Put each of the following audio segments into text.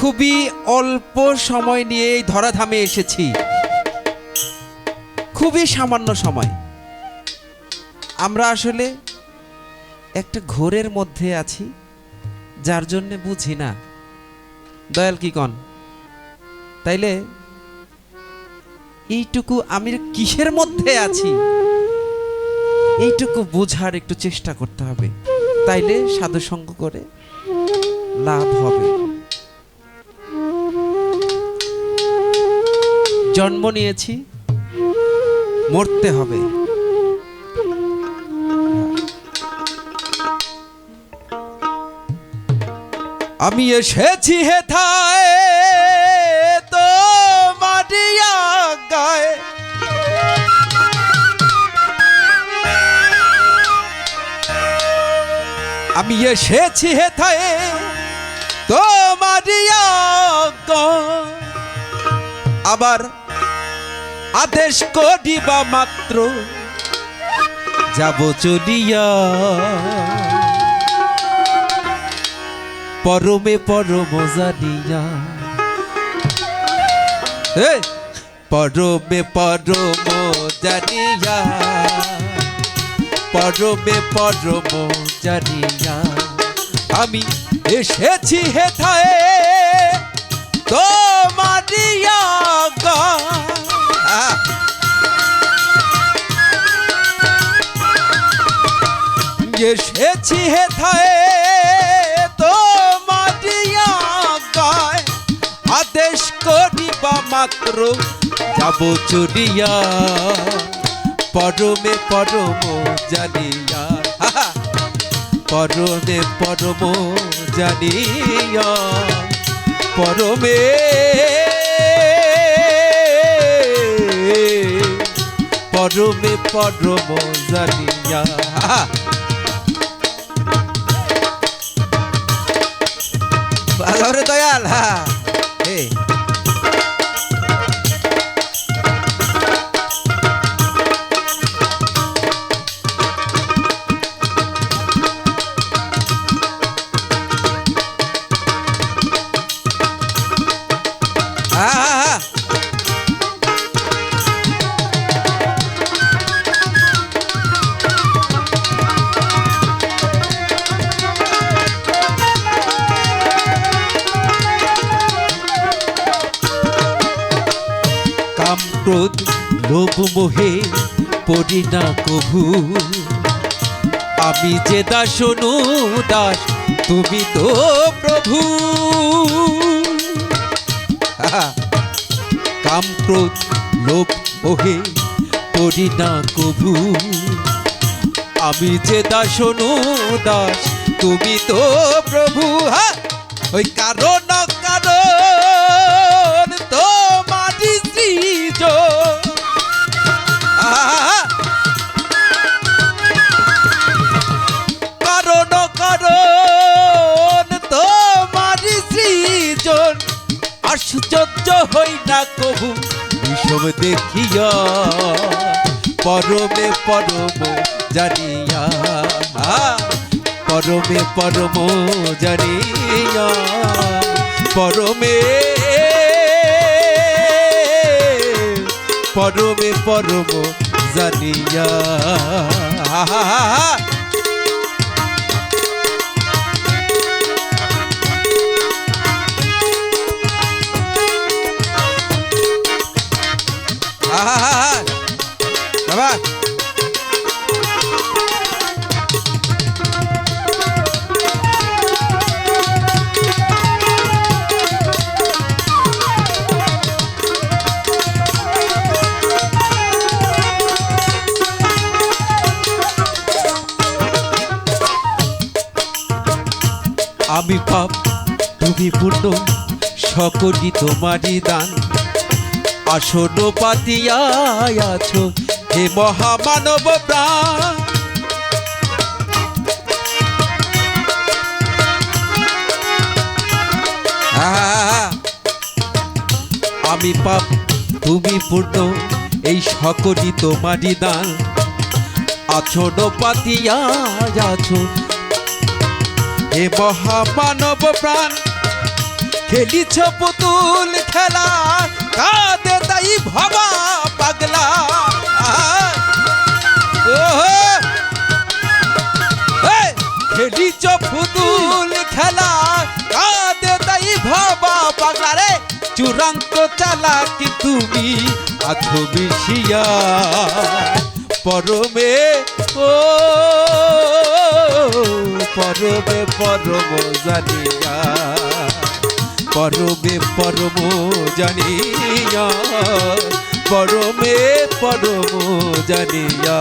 খুবই অল্প সময় নিয়ে এই ধরাধামে এসেছি, খুবই সামান্য সময়। আমরা আসলে একটা ঘোরের মধ্যে আছি, যার জন্য বুঝি না। দয়াল কি কন? তাইলে এইটুকু আমি কিসের মধ্যে আছি এইটুকু বোঝার একটু চেষ্টা করতে হবে, তাইলে সাধুসঙ্গ করে লাভ হবে। জন্ম নিয়েছি, মরতে হবে। আমি এসেছি হেথায় তো মাটিয়া গায়ে, আমি এসেছি হেথায় তো মাটিয়া গায়ে, আবার আদেশ করিবা মাত্র যাব চলিয়া, পরমে পরম জানিয়া। পরমে পরম জানিয়া, পরমে পরম জানিয়া, আমি এসেছি হেথায় তো মারিয়া গা। এসেছি হেথায় তো মারিয়া গায়, আদেশ করিবা মাত্র যাব চলিয়া, পরমে পরম জানিয়া, পরমে পরম জানিয়া, পরমে পরমে পরম জানিয়া। আরে দয়াল, হ্যাঁ ক্রোধ লোভ মোহে পড়ি না কভু, আমি যে দাস দাস তুমি তো প্রভু। কাম ক্রোধ লোভ মোহে পড়ি না কভু, আমি যে দাস দাস তুমি তো প্রভু। ওই কারণ কারণ তোমারি সৃজ, কারণ কারণ তোমারি সৃজন, আশ্চর্য হই না কভু বিষম দেখিয়া, পরমে পরম জানিয়া, পরমে পরম জানিয়া, পরমে পরমে পরম জানিয়া। বাবা আমি পাপ তুমি পূর্ণ, সকলই তোমারই দান, আসন পাতিয়া আছো হে মহামানব প্রাণ। আমি পাপ তুমি পূর্ণ, এই সকলই তোমারই দান, আসন পাতিয়া আছো হে মহামানব প্রাণ। খেলিছ পুতুল খেলা কাঁদে তাই ভাবা পাগলা খেলিছ পুতুল খেলা কাঁদে তাই ভাবা পাগলা রে চূড়ান্ত চালাকি তুমি আছো বিশিয়া পরমে ও পরমে পরম জানিয়া পরমে পরম জানিয়া পরমে পরম জানিয়া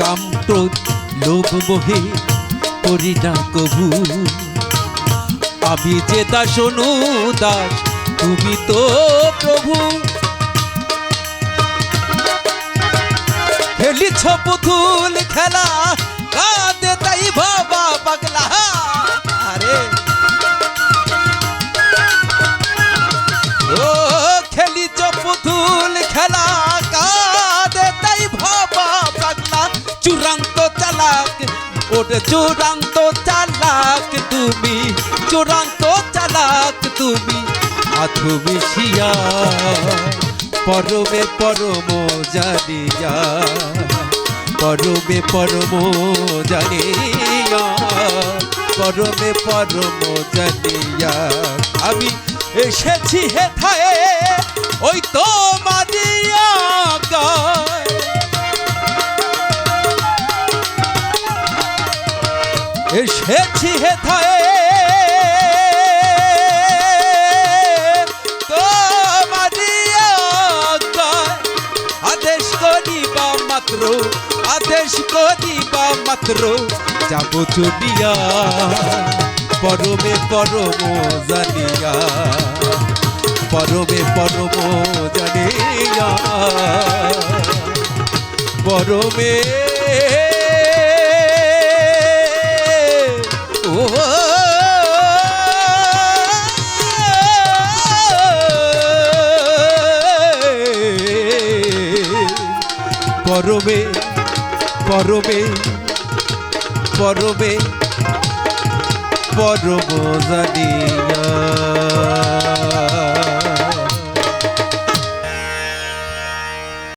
কাম ক্রোধ লোভ মোহে করি না কভু আমি যে দাস দাস তুমি তো প্রভু খেলিছ পুতুল খেলা কাঁদে তাই বাবা পাগলা আরে ও খেলিছ পুতুল খেলা কাঁদে তাই বাবা পাগলা চূড়ান্ত চালাক ওরে চূড়ান্ত চালাক তুমি চূড়ান্ত চালাক তুমি আছো মিশিয়া পরমে পরম জানিয়া পরমে পরম জানিয়া পরমে পরম জানিয়া আমি এসেছি হেথায় ওই তো মাদিয়া গায় এসেছি হেথায় তো মাদিয়া গায় আদেশ করিবা মাত্র আদেশ করিবা মাত্র যাব চলিয়া পরমে পরম জানিয়া পরমে পরম জানিয়া পরমে ও পরমে পরমে পরমে পরম জানিয়া